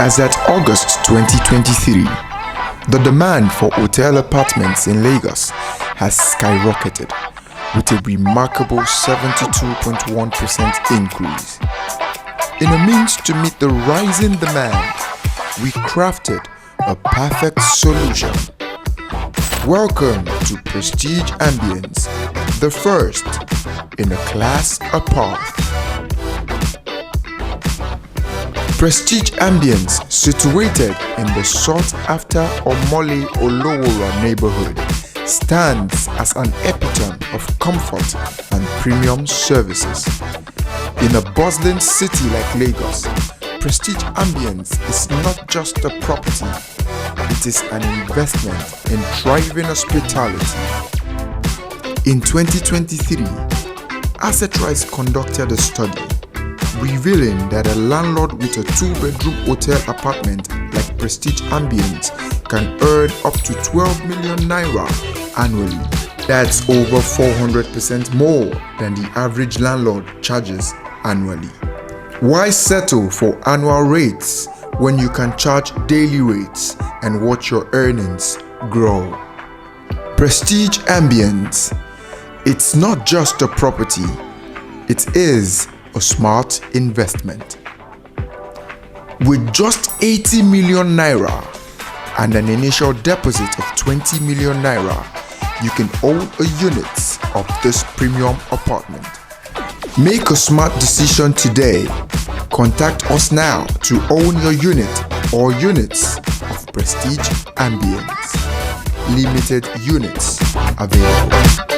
As at August 2023, the demand for hotel apartments in Lagos has skyrocketed with a remarkable 72.1% increase. In a means to meet the rising demand, we crafted a perfect solution. Welcome to Prestige Ambience, the first in a class apart. Prestige Ambience, situated in the sought-after Omole-Olowoora neighbourhood, stands as an epitome of comfort and premium services. In a bustling city like Lagos, Prestige Ambience is not just a property, it is an investment in thriving hospitality. In 2023, Assetrise conducted a study revealing that a landlord with a 2-bedroom hotel apartment like Prestige Ambience can earn up to 12 million naira annually. That's over 400% more than the average landlord charges annually. Why settle for annual rates when you can charge daily rates and watch your earnings grow? Prestige Ambience. It's not just a property, it is a smart investment. With just 80 million naira and an initial deposit of 20 million naira, you can own a unit of this premium apartment. Make a smart decision today. Contact us now to own your unit or units of Prestige Ambience. Limited units available.